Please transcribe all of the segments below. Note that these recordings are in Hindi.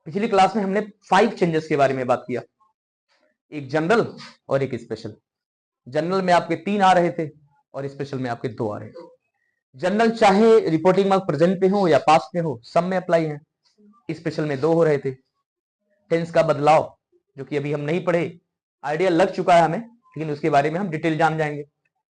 पिछली क्लास में हमने 5 चेंजेस के बारे में बात किया, एक जनरल और एक स्पेशल। जनरल में आपके 3 आ रहे थे और स्पेशल में आपके 2 आ रहे थे। जनरल चाहे रिपोर्टिंग मार्क प्रेजेंट पे हो या पास्ट पे हो, सब में अप्लाई है। स्पेशल में 2 हो रहे थे। टेंस का बदलाव जो कि अभी हम नहीं पढ़े, आइडिया लग चुका है हमें, लेकिन उसके बारे में हम डिटेल जान जाएंगे।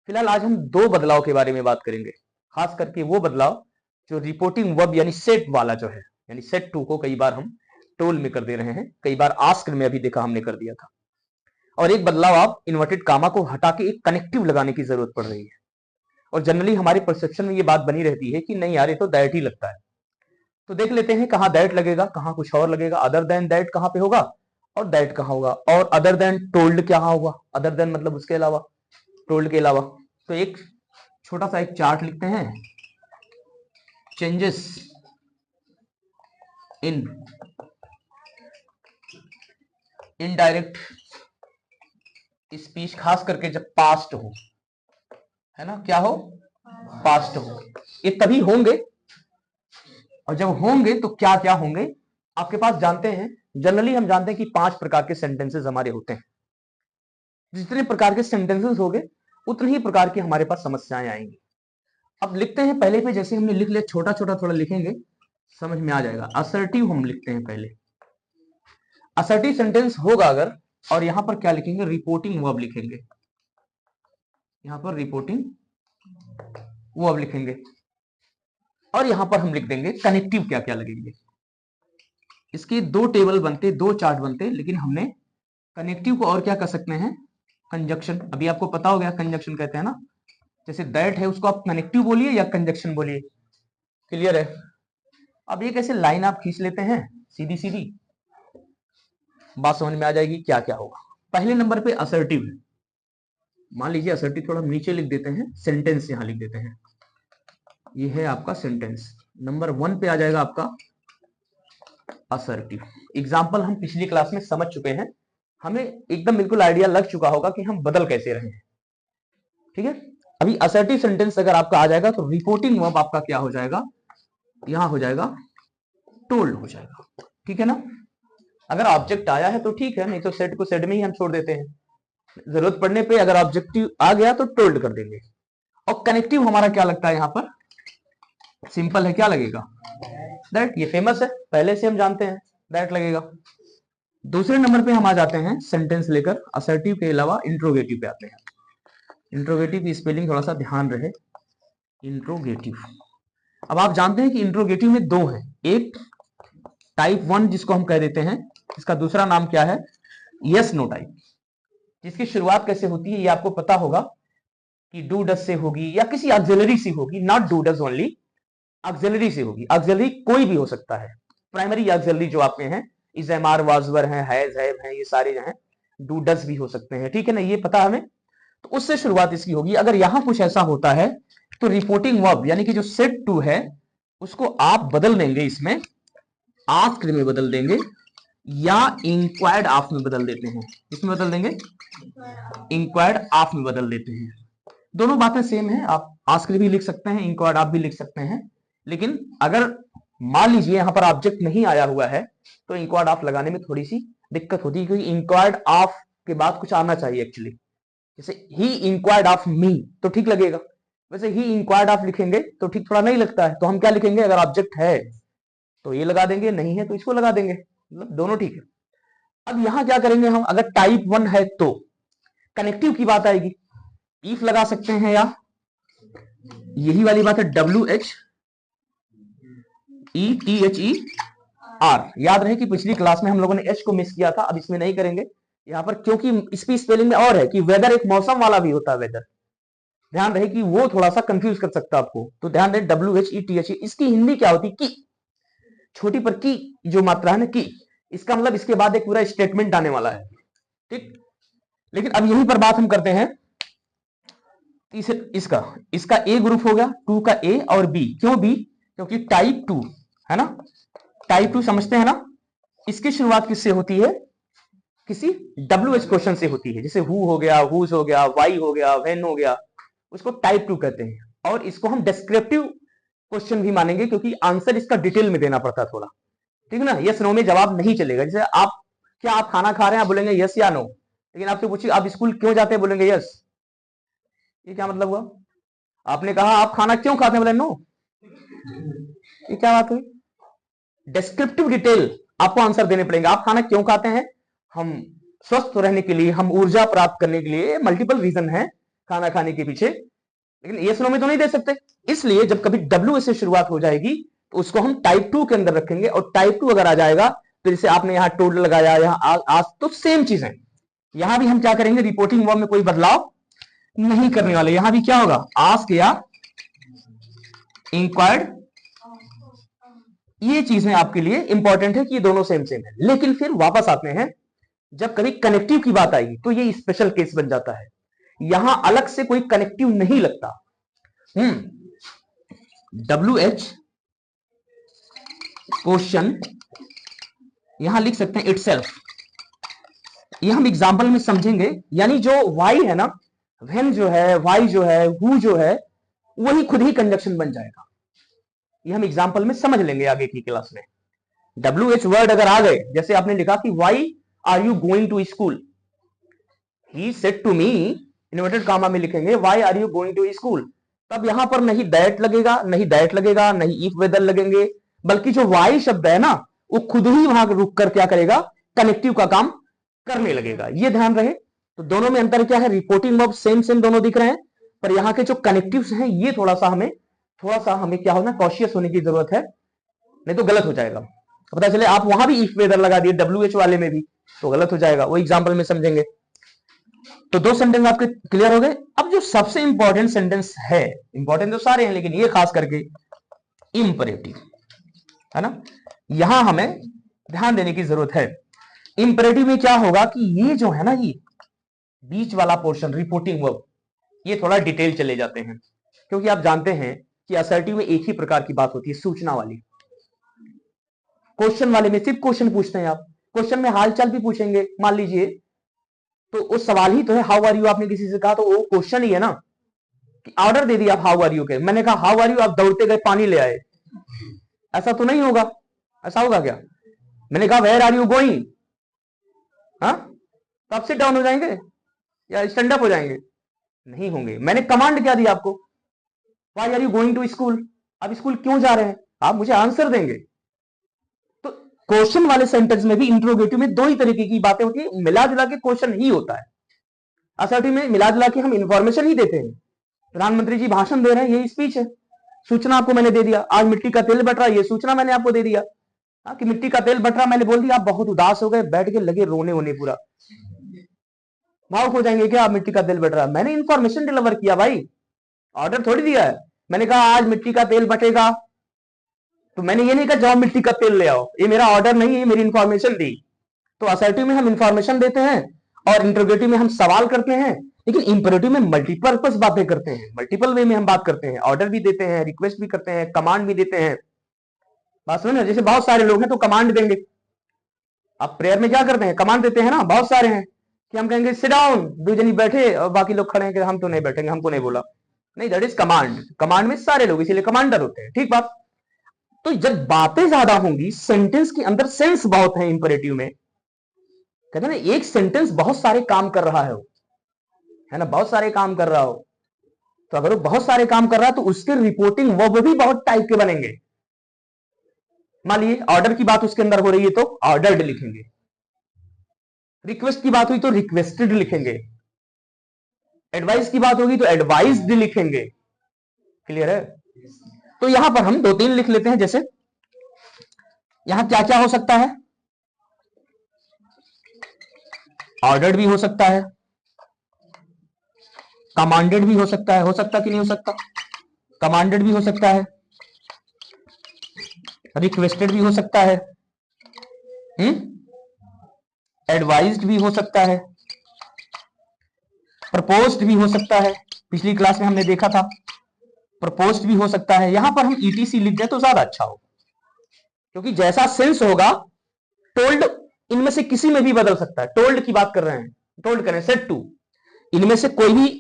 फिलहाल आज हम 2 बदलाव के बारे में बात करेंगे, खास करके वो बदलाव जो रिपोर्टिंग वर्ब यानी सेट वाला जो है, यानी सेट 2 को कई बार हम टोल में कर दे रहे हैं, कई बार आस्क में अभी देखा हमने कर दिया था। और एक बदलाव आप इन्वर्टेड कामा को हटा के एक कनेक्टिव लगाने की जरूरत पड़ रही है। और जनरली हमारे परसेप्शन में ये बात बनी रहती है कि नहीं यार ये तो दैट ही लगता है। तो देख लेते हैं कहां दैट लगेगा, कहां कुछ और लगेगा। अदर देन दैट कहां पे होगा और दैट कहां होगा, और अदर देन टोल्ड क्या होगा। अदर देन मतलब उसके अलावा, टोल्ड के अलावा। तो एक छोटा सा एक चार्ट लिखते हैं, चेंजेस इन इनडायरेक्ट स्पीच, खास करके जब पास्ट हो, है ना, क्या हो, पास्ट हो। ये तभी होंगे, और जब होंगे तो क्या क्या होंगे आपके पास जानते हैं। जनरली हम जानते हैं कि 5 प्रकार के सेंटेंसेस हमारे होते हैं। जितने प्रकार के सेंटेंसेस होंगे उतने ही प्रकार की हमारे पास समस्याएं आएंगी। अब लिखते हैं पहले पे, जैसे हमने लिख लिया, छोटा छोटा थोड़ा लिखेंगे, समझ में आ जाएगा। असर्टिव हम लिखते हैं पहले। असर्टिव सेंटेंस होगा अगर, और यहां पर क्या लिखेंगे, रिपोर्टिंग वर्ब लिखेंगे। यहां पर रिपोर्टिंग वर्ब लिखेंगे, और यहां पर हम लिख देंगे कनेक्टिव क्या क्या लगेंगे। इसके 2 टेबल बनते, 2 चार्ट बनते, लेकिन हमने कनेक्टिव को और क्या कर सकते हैं, कंजक्शन। अभी आपको पता हो गया कंजक्शन कहते हैं ना। जैसे दैट है उसको आप कनेक्टिव बोलिए या कंजक्शन बोलिए, क्लियर है। अब एक ऐसे लाइन आप खींच लेते हैं सीधी सीधी, बात समझ में आ जाएगी क्या क्या होगा। पहले नंबर पे असर्टिव है। मान लीजिए असर्टिव थोड़ा नीचे लिख देते हैं, सेंटेंस यहां लिख देते हैं। ये है आपका सेंटेंस। नंबर 1 पे आ जाएगा आपका असर्टिव। एग्जाम्पल हम पिछली क्लास में समझ चुके हैं, हमें एकदम बिल्कुल आइडिया लग चुका होगा कि हम बदल कैसे रहे हैं, ठीक है। अभी असर्टिव सेंटेंस अगर आपका आ जाएगा तो रिपोर्टिंग वर्ब आपका क्या हो जाएगा, यहां हो जाएगा टोल्ड हो जाएगा, ठीक है ना। अगर ऑब्जेक्ट आया है तो ठीक है, नहीं तो सेट को सेट में ही हम छोड़ देते हैं। जरूरत पड़ने पे अगर ऑब्जेक्टिव आ गया तो टोल्ड कर देंगे। और कनेक्टिव हमारा क्या लगता है, यहां पर सिंपल है, क्या लगेगा, दैट। ये फेमस है, पहले से हम जानते हैं, दैट लगेगा। दूसरे नंबर पे हम आ जाते हैं सेंटेंस लेकर, असर्टिव के अलावा इंट्रोगेटिव पे आते हैं। इंट्रोगेटिव की स्पेलिंग थोड़ा सा ध्यान रहे, इंट्रोगेटिव। अब आप जानते हैं कि इंट्रोगेटिव में 2 हैं, एक टाइप 1 जिसको हम कह देते हैं, इसका दूसरा नाम क्या है, यस नो टाइप। जिसकी शुरुआत कैसे होती है ये आपको पता होगा कि डू डज से होगी या किसी ऑक्सिलरी से होगी, not do does only, auxiliary से होगी। ऑक्सिलरी कोई भी हो सकता है, प्राइमरी ऑक्सिलरी जो आपके हैं, इज एम आर वाजवर है, हैज हैव है, ये सारे जो हैं डू डज भी हो सकते हैं, ठीक है ना, ये पता हमें। तो उससे शुरुआत इसकी होगी। अगर यहां कुछ ऐसा होता है तो रिपोर्टिंग वर्ब यानी कि जो सेट 2 है उसको आप बदल देंगे, इसमें आस्क्ड में बदल देंगे या इंक्वायर्ड ऑफ में बदल देते हैं। इसमें बदल देंगे, इंक्वायर्ड ऑफ में बदल देते हैं। दोनों बातें सेम है, आप आस्क्ड भी लिख सकते हैं, इंक्वायर्ड ऑफ भी लिख सकते हैं। लेकिन अगर मान लीजिए यहां पर ऑब्जेक्ट नहीं आया हुआ है तो इंक्वायर्ड ऑफ लगाने में थोड़ी सी दिक्कत होती है, क्योंकि इंक्वायर्ड ऑफ के बाद कुछ आना चाहिए एक्चुअली। जैसे ही इंक्वायर्ड ऑफ मी तो ठीक लगेगा, वैसे ही इंक्वायर्ड ऑफ लिखेंगे तो ठीक थोड़ा नहीं लगता है। तो हम क्या लिखेंगे, अगर ऑब्जेक्ट है तो ये लगा देंगे, नहीं है तो इसको लगा देंगे, मतलब दोनों ठीक है। अब यहां क्या करेंगे हम, अगर टाइप 1 है तो कनेक्टिव की बात आएगी, इफ लगा सकते हैं, या यही वाली बात है WHETHER। याद रहे कि पिछली क्लास में हम लोगों ने एच को मिस किया था, अब इसमें नहीं करेंगे यहां पर, क्योंकि इसकी स्पेलिंग में और है कि वेदर एक मौसम वाला भी होता है, वेदर। ध्यान रहे कि वो थोड़ा सा कंफ्यूज कर सकता है आपको, तो ध्यान रहे WHETHE। इसकी हिंदी क्या होती, की, छोटी पर की जो मात्रा है ना, की, इसका मतलब इसके बाद एक पूरा स्टेटमेंट आने वाला है, ठीक। लेकिन अब यहीं पर बात हम करते हैं इसका इसका ए ग्रुप हो गया, 2 का ए और बी। क्यों बी, क्योंकि टाइप 2 है ना, टाइप 2 समझते हैं ना। इसकी शुरुआत किससे होती है, किसी WH क्वेश्चन से होती है, जैसे हु हो गया, हुज हो गया, वाई हो गया, व्हेन हो गया, उसको टाइप 2 कहते हैं। और इसको हम डिस्क्रिप्टिव क्वेश्चन भी मानेंगे, क्योंकि आंसर इसका डिटेल में देना पड़ता है थोड़ा, ठीक है ना, यस नो में जवाब नहीं चलेगा। जैसे आप, क्या आप खाना खा रहे हैं, आप बोलेंगे यस या नो, लेकिन आपसे पूछिए आप स्कूल क्यों जाते हैं, बोलेंगे यस। ये क्या मतलब हुआ? आपने कहा आप खाना क्यों खाते हैं, बोले नो। ये क्या बात हुई? डिस्क्रिप्टिव डिटेल आपको आंसर देने पड़ेंगे। आप खाना क्यों खाते हैं? हम स्वस्थ रहने के लिए, हम ऊर्जा प्राप्त करने के लिए, मल्टीपल रीजन है खाना खाने के पीछे, लेकिन यस नो में तो नहीं दे सकते। इसलिए जब कभी डब्ल्यू से शुरुआत हो जाएगी तो उसको हम टाइप 2 के अंदर रखेंगे, और टाइप 2 अगर आ जाएगा तो जैसे आपने यहां टोल लगाया, यहां आज, तो सेम चीज है। यहां भी हम क्या करेंगे, रिपोर्टिंग वर्ब में कोई बदलाव नहीं करने वाले। यहां भी क्या होगा, आस्क या इंक्वायर्ड, ये चीजें आपके लिए इंपॉर्टेंट है कि ये दोनों सेम सेम है। लेकिन फिर वापस आते हैं, जब कभी कनेक्टिव की बात आएगी तो ये स्पेशल केस बन जाता है। यहां अलग से कोई कनेक्टिव नहीं लगता। WH क्वेश्चन यहां लिख सकते हैं इटसेल्फ, ये हम एग्जांपल में समझेंगे। यानी जो वाई है ना, व्हेन जो है, वाई जो है, हु जो है, वही खुद ही कंजक्शन बन जाएगा। ये हम एग्जांपल में समझ लेंगे आगे की क्लास में। WH वर्ड अगर आ गए, जैसे आपने लिखा कि why are you going to school, he said to me, inverted comma में लिखेंगे why are you going to school, तब यहां पर नहीं दैट लगेगा, नहीं दैट लगेगा, नहीं इफ वेदर लगेंगे, बल्कि जो वाई शब्द है ना, वो खुद ही वहां रुक कर क्या करेगा, कनेक्टिव का काम करने लगेगा। ये ध्यान रहे। तो दोनों में अंतर क्या है, रिपोर्टिंग वर्ब सेम सेम दोनों दिख रहे हैं, पर यहाँ के जो कनेक्टिव्स हैं ये थोड़ा सा हमें क्या होना, कॉशियस होने की जरूरत है, नहीं तो गलत हो जाएगा। पता चले आप वहां भी इफ वेदर लगा दिए WH वाले में भी, तो गलत हो जाएगा। वो एग्जाम्पल में समझेंगे। तो दो सेंटेंस आपके क्लियर हो गए। अब जो सबसे इंपॉर्टेंट सेंटेंस है, इंपॉर्टेंट तो सारे हैं लेकिन ये खास करके इंपरेटिव है ना, यहां हमें ध्यान देने की जरूरत है। इंपरेटिव में क्या होगा कि ये जो है ना, ये बीच वाला पोर्शन रिपोर्टिंग वर्ब, ये थोड़ा डिटेल चले जाते हैं, क्योंकि आप जानते हैं कि असर्टिव में एक ही प्रकार की बात होती है, सूचना वाली। क्वेश्चन वाले में सिर्फ क्वेश्चन पूछते हैं आप, क्वेश्चन में हालचाल भी पूछेंगे मान लीजिए, तो वो सवाल ही तो है। हाउ आर यू आपने किसी से कहा तो वो क्वेश्चन ही है ना, कि ऑर्डर दे दिया आप हाउ आर यू के, मैंने कहा हाउ आर यू, आप दौड़ते गए पानी ले आए, ऐसा तो नहीं होगा। ऐसा होगा क्या? मैंने कहा वेयर आर यू गोइंग, हाँ, तो आप सिट डाउन हो जाएंगे या स्टैंड अप हो जाएंगे? नहीं होंगे। मैंने कमांड क्या दिया आपको, why are you going to school, आप स्कूल क्यों जा रहे हैं, आप मुझे आंसर देंगे। तो क्वेश्चन वाले सेंटेंस में भी, इंट्रोगेटिव में दो ही तरीके की बातें होती है, मिला जुला के क्वेश्चन ही होता है। असर्टिव में मिला जुला के हम इंफॉर्मेशन ही देते हैं। प्रधानमंत्री जी भाषण दे रहे हैं, ये स्पीच है, सूचना आपको मैंने दे दिया। आज मिट्टी का तेल बट रहा है, ये सूचना मैंने आपको दे दिया। कि मिट्टी का तेल बट रहा, मैंने बोल दिया, आप बहुत उदास हो गए, बैठ के लगे रोने होने, पूरा भावुक हो जाएंगे क्या, आप मिट्टी का तेल बट रहा, मैंने इंफॉर्मेशन डिलीवर किया भाई, ऑर्डर थोड़ी दिया है। मैंने कहा आज मिट्टी का तेल बटेगा, तो मैंने ये नहीं कहा जाओ मिट्टी का तेल ले आओ, ये मेरा ऑर्डर नहीं है, मेरी इंफॉर्मेशन दी। तो असर्टिव में हम इंफॉर्मेशन देते हैं और इंटरोगेटिव में हम सवाल करते हैं, लेकिन इंपरेटिव में मल्टीपर्पज बातें करते हैं, मल्टीपल वे में हम बात करते हैं, ऑर्डर भी देते हैं, रिक्वेस्ट भी करते हैं, कमांड भी देते हैं। बात समझ ना, जैसे बहुत सारे लोग हैं तो कमांड देंगे, आप प्रेयर में क्या करते हैं, कमांड देते हैं ना, बहुत सारे हैं कि हम कहेंगे सिट डाउन, दो जनी बैठे और बाकी लोग खड़े हैं कि हम तो नहीं बैठेंगे, हमको नहीं बोला, नहीं, दैट इज कमांड। कमांड में सारे लोग, इसीलिए कमांडर होते हैं, ठीक बात। तो जब बातें ज्यादा होंगी, सेंटेंस के अंदर सेंस बहुत है इंपरेटिव में, कहते हैं ना एक सेंटेंस बहुत सारे काम कर रहा है ना, बहुत सारे काम कर रहा हो, तो अगर वो बहुत सारे काम कर रहा है तो उसके रिपोर्टिंग वर्ब भी बहुत टाइप के बनेंगे। मान लीजिए ऑर्डर की बात उसके अंदर हो रही है तो ऑर्डर्ड लिखेंगे, रिक्वेस्ट की बात हुई तो रिक्वेस्टेड लिखेंगे, एडवाइस की बात होगी तो एडवाइस्ड लिखेंगे। क्लियर है? तो यहां पर हम दो तीन लिख लेते हैं, जैसे यहां क्या क्या हो सकता है, ऑर्डर्ड भी हो सकता है, कमांडेड भी हो सकता है कि नहीं हो सकता, कमांडेड भी हो सकता है, रिक्वेस्टेड भी हो सकता है, एडवाइज्ड भी हो सकता है, प्रपोज्ड भी हो सकता है, पिछली क्लास में हमने देखा था, प्रपोज्ड भी हो सकता है। यहां पर हम ETC लिख दें तो ज्यादा अच्छा होगा, क्योंकि जैसा सेंस होगा, टोल्ड इनमें से किसी में भी बदल सकता है। टोल्ड की बात कर रहे हैं, टोल्ड करें सेड टू, इनमें से कोई भी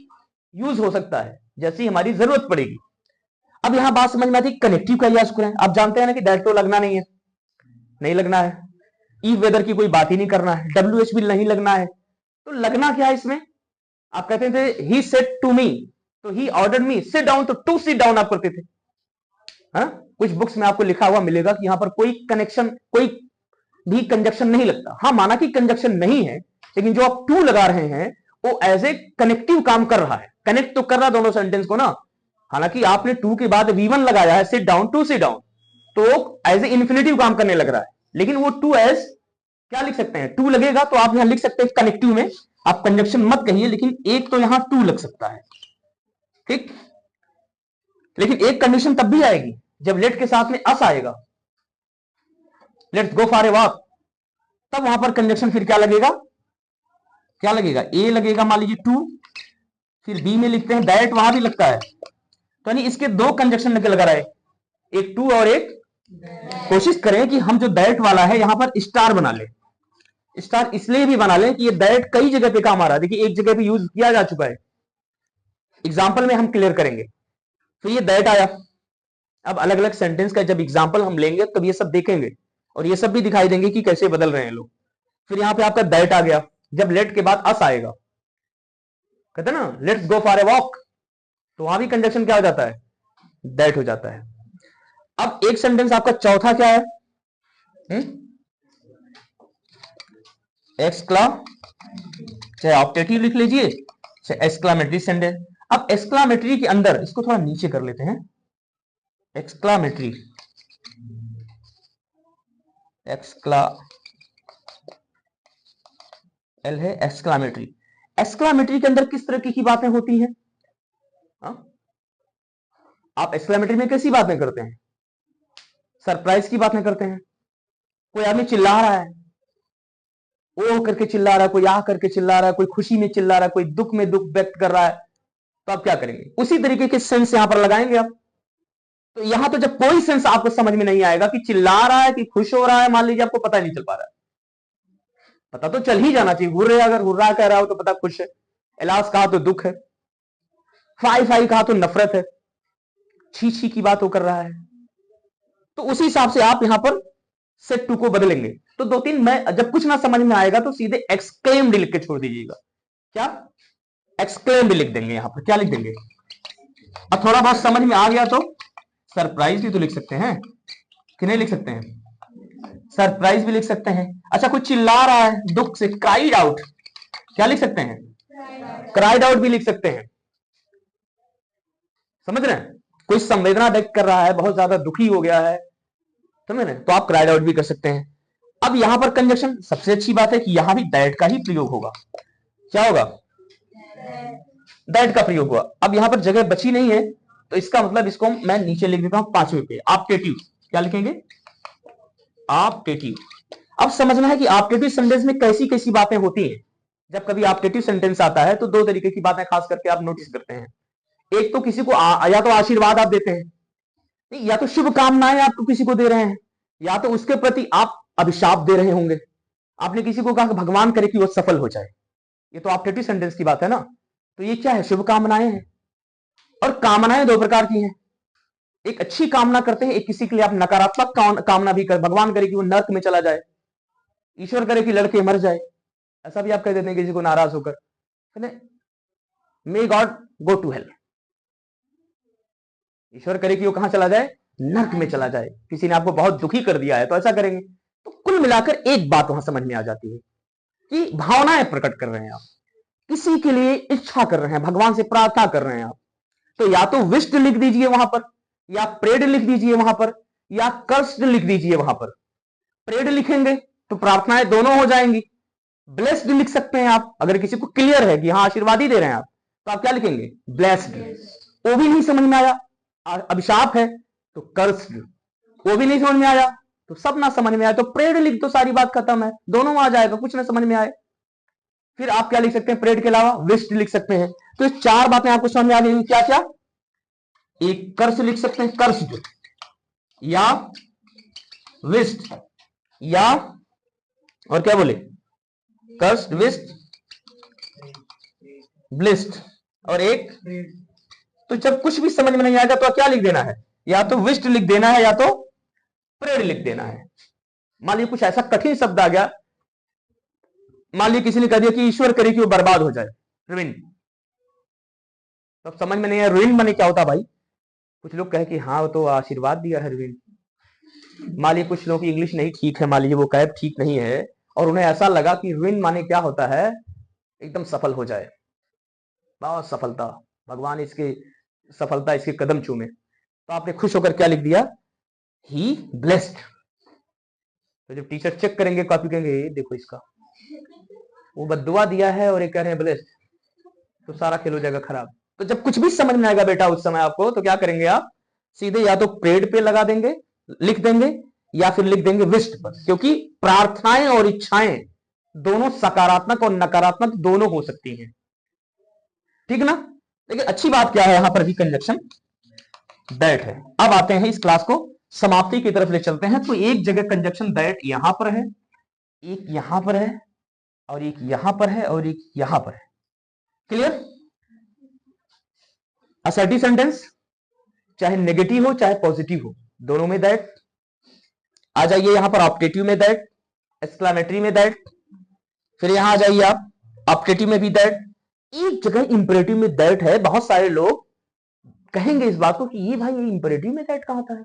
यूज हो सकता है जैसी हमारी जरूरत पड़ेगी। अब यहां बात समझ में आती है, कनेक्टिव का यूज करें, आप जानते हैं ना कि दैट तो लगना नहीं है, नहीं लगना है, इफ वेदर की कोई बात ही नहीं करना है, WH भी नहीं लगना है। तो लगना क्या है इसमें? आप कहते थे ही सेड टू मी, तो he ordered me sit down, तो टू सिट डाउन आप करते थे। हाँ, कुछ बुक्स में आपको लिखा हुआ मिलेगा कि यहां पर कोई कनेक्शन, कोई भी कंजक्शन नहीं लगता। हाँ, माना कि कंजक्शन नहीं है, लेकिन जो आप टू लगा रहे हैं वो एज ए कनेक्टिव काम कर रहा है, कनेक्ट तो कर रहा दोनों सेंटेंस को ना। हालांकि आपने टू के बाद V1 लगाया है, sit down, to sit down, तो एज ए इन्फिनेटिव काम करने लग रहा है। लेकिन वो टू एज क्या लिख सकते हैं, टू लगेगा तो आप यहां लिख सकते हैं कनेक्टिव में, आप कंजक्शन मत कहिए, लेकिन एक तो यहां टू लग सकता है, ठीक। लेकिन एक कंडीशन तब भी आएगी जब लेट के साथ में अस आएगा, let's go for a walk, तब वहां पर कंजक्शन फिर क्या लगेगा, क्या लगेगा, ए लगेगा, मान लीजिए टू, फिर बी में लिखते हैं दैट, वहां भी लगता है। तो यानी इसके दो कंजक्शन लगा रहा है, एक टू और एक। कोशिश करें कि हम जो दैट वाला है यहां पर स्टार बना ले। स्टार इसलिए भी बना ले कि ये दैट कई जगह पे काम आ रहा है। देखिए एक जगह पे यूज किया जा चुका है, एग्जाम्पल में हम क्लियर करेंगे। तो ये दैट आया, अब अलग अलग सेंटेंस का जब एग्जाम्पल हम लेंगे तब ये सब देखेंगे, और ये सब भी दिखाई देंगे कि कैसे बदल रहे हैं लोग। फिर यहां पे आपका दैट आ गया, जब लेट के बाद अस आएगा, कहते हैं ना let's go for a walk, तो वहां भी कंजक्शन क्या हो जाता है, दैट हो जाता है। अब एक सेंटेंस आपका चौथा क्या है, एक्सक्ला, चाहे ऑप्टेटिव लिख लीजिए, चाहे एक्सक्लामेटरी सेंटेंस। अब एक्सक्लामेटरी के अंदर इसको थोड़ा नीचे कर लेते हैं, एक्सक्लामेटरी, एक्सक्ला एल है एक्सक्लामेटरी। एक्सक्लामेटरी के अंदर किस तरह की बातें होती हैं? आप एक्सक्लामेटरी में कैसी बातें करते हैं? सरप्राइज की बातें करते हैं। कोई आदमी चिल्ला रहा है, ओ करके चिल्ला रहा है, कोई आ करके चिल्ला रहा है, कोई खुशी में चिल्ला रहा है, कोई दुख में दुख व्यक्त कर रहा है, तो आप क्या करेंगे, उसी तरीके के सेंस यहां पर लगाएंगे आप। तो यहां तो जब कोई सेंस आपको समझ में नहीं आएगा कि चिल्ला रहा है कि खुश हो रहा है, मान लीजिए आपको पता ही नहीं चल पा रहा है, पता तो चल ही जाना चाहिए, हुर्रे अगर हुर्रा कह रहा हो तो पता खुश है, एलास कहा तो दुख है, फाई फाई कहा तो नफरत है, छी छी की बात वो कर रहा है। तो उसी हिसाब से आप यहां पर सेट टू को बदलेंगे। तो दो तीन, मैं जब कुछ ना समझ में आएगा तो सीधे एक्सक्लेम्ड लिख के छोड़ दीजिएगा। क्या एक्सक्लेम्ड लिख देंगे, यहां पर क्या लिख देंगे। अब थोड़ा बहुत समझ में आ गया तो सरप्राइज भी तो लिख सकते हैं, कि नहीं लिख सकते हैं, सरप्राइज भी लिख सकते हैं। अच्छा कोई चिल्ला रहा है दुख से, क्राइड आउट, क्या लिख सकते हैं, क्राइड आउट भी लिख सकते हैं। समझ रहे हैं, कोई संवेदना व्यक्त कर रहा है, बहुत ज्यादा दुखी हो गया है, समझ रहे हैं, तो आप क्राइड आउट भी कर सकते हैं। अब यहां पर कंजक्शन, सबसे अच्छी बात है कि यहां भी दैट का ही प्रयोग होगा। क्या होगा, दैट का प्रयोग हुआ। अब यहां पर जगह बची नहीं है, तो इसका मतलब इसको मैं नीचे लिख देता हूं 5वें पे, ऑप्टेटिव। क्या लिखेंगे, ऑप्टेटिव। अब समझना है कि ऑप्टेटिव सेंटेंस में कैसी कैसी बातें होती हैं। जब कभी ऑप्टेटिव सेंटेंस आता है तो दो तरीके की बातें खास करके आप नोटिस करते हैं। एक तो किसी को या तो आशीर्वाद आप देते हैं, या तो शुभकामनाएं आपको किसी को दे रहे हैं, या तो उसके प्रति आप अभिशाप दे रहे होंगे। आपने किसी को कहा कि भगवान करे कि वो सफल हो जाए, ये तो ऑप्टेटिव सेंटेंस की बात है ना। तो ये क्या है, शुभकामनाएं हैं। और कामनाएं दो प्रकार की हैं, एक अच्छी कामना करते हैं, एक किसी के लिए आप नकारात्मक कामना भी कर, भगवान करे कि वो नर्क में चला जाए, ईश्वर करे कि लड़के मर जाए, ऐसा भी आप कह देते हैं किसी को नाराज होकर, may God go to hell, ईश्वर करे कि वो कहां चला जाए, नर्क में चला जाए। किसी ने आपको बहुत दुखी कर दिया है तो ऐसा करेंगे। तो कुल मिलाकर एक बात वहां समझ में आ जाती है कि भावनाएं प्रकट कर रहे हैं आप, किसी के लिए इच्छा कर रहे हैं, भगवान से प्रार्थना कर रहे हैं आप, तो या तो विश्ड लिख दीजिए वहां पर, या प्रेड लिख दीजिए वहां पर, या कर्स्ड लिख दीजिए वहां पर। प्रेड लिखेंगे तो प्रार्थनाएं दोनों हो जाएंगी। ब्लेस्ड लिख सकते हैं आप, अगर किसी को क्लियर है कि हाँ आशीर्वाद ही दे रहे हैं आप, तो आप क्या लिखेंगे, ब्लेस्ड। वो भी नहीं समझ में आया, अभिशाप है तो कर्स्ड। वो भी नहीं समझ में आया तो सब ना समझ में आया तो प्रेड लिख दो, सारी बात खत्म है, दोनों आ जाएगा, कुछ ना समझ में आए। फिर आप क्या लिख सकते हैं, प्रेड के अलावा विश्ड लिख सकते हैं। तो ये चार बातें आपको समझ में आ गई, क्या क्या, एक कर्स लिख सकते हैं, कर्स्ड, या विश्ड, या और क्या बोले, कर्स्ड, विश्ड, ब्लिस्ड, और एक। तो जब कुछ भी समझ में नहीं आएगा तो क्या लिख देना है, या तो विश्ड लिख देना है या तो प्रेड लिख देना है। मान लीजिए कुछ ऐसा कठिन शब्द आ गया, मान लीजिए किसी ने कह दिया कि ईश्वर करे कि वो बर्बाद हो जाए, रुइन। तब समझ में नहीं आया रुइन माने क्या होता भाई। कुछ लोग कहे कि हाँ वो तो आशीर्वाद दिया है रुइन। मान लीजिए कुछ लोगों की इंग्लिश नहीं ठीक है, मान लीजिए वो कैब ठीक नहीं है, और उन्हें ऐसा लगा कि रुइन माने क्या होता है, एकदम सफल हो जाए, बहुत सफलता, भगवान इसके सफलता इसके कदम चूमे। तो आपने खुश होकर क्या लिख दिया, ही ब्लेस्ड। तो जब टीचर चेक करेंगे कॉपी, कहेंगे देखो इसका वो बद्दुआ दिया है और ये कह रहे हैं ब्लेस्ड, तो सारा खेल हो जाएगा खराब। तो जब कुछ भी समझ में आएगा बेटा उस समय आपको, तो क्या करेंगे आप, सीधे या तो प्रेड पे लगा देंगे, लिख देंगे, या फिर लिख देंगे विस्ट पर, क्योंकि प्रार्थनाएं और इच्छाएं दोनों सकारात्मक और नकारात्मक दोनों हो सकती हैं, ठीक ना। लेकिन अच्छी बात क्या है, यहां पर भी कंजक्शन दैट है। अब आते हैं इस क्लास को समाप्ति की तरफ ले चलते हैं। तो एक जगह कंजक्शन दैट यहां पर है, एक यहां पर है, और एक यहां पर है, और एक यहां पर है। क्लियर। असर्टिव सेंटेंस चाहे नेगेटिव हो चाहे पॉजिटिव हो, दोनों में दैट आ जाइए। यहां पर ऑप्टेटिव में दैट, एक्सक्लेमेटरी में दैट, फिर यहां आ जाइए आप ऑप्टेटिव में भी दैट, एक जगह इंपरेटिव में दैट है। बहुत सारे लोग कहेंगे इस बात को कि ये भाई ये इंपरेटिव में दैट कहां आता है।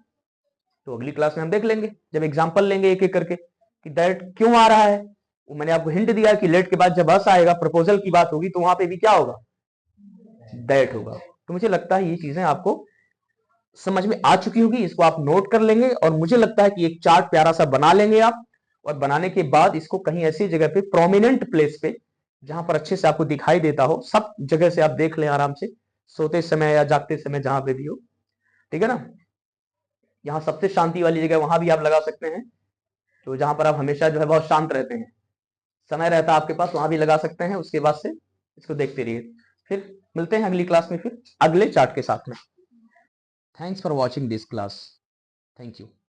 तो अगली क्लास में हम देख लेंगे, जब एग्जांपल लेंगे एक एक करके कि दैट क्यों आ रहा है। वो मैंने आपको हिंट दिया कि लेट के बाद जब अस आएगा, प्रपोजल की बात होगी, तो वहां पे भी क्या होगा, दैट होगा। तो मुझे लगता है ये चीजें आपको समझ में आ चुकी होगी, इसको आप नोट कर लेंगे, और मुझे लगता है कि एक चार्ट प्यारा सा बना लेंगे आप, और बनाने के बाद इसको कहीं ऐसी जगह पे, प्रोमिनेंट प्लेस पे, जहां पर अच्छे से आपको दिखाई देता हो, सब जगह से आप देख लें आराम से, सोते समय या जागते समय जहां पे भी हो, ठीक है ना। यहाँ सबसे शांति वाली जगह वहां भी आप लगा सकते हैं, तो जहां पर आप हमेशा जो है बहुत शांत रहते हैं, समय रहता है आपके पास, वहां भी लगा सकते हैं। उसके बाद से इसको देखते रहिए। फिर मिलते हैं अगली क्लास में, फिर अगले चार्ट के साथ में। Thanks for watching this class. Thank you.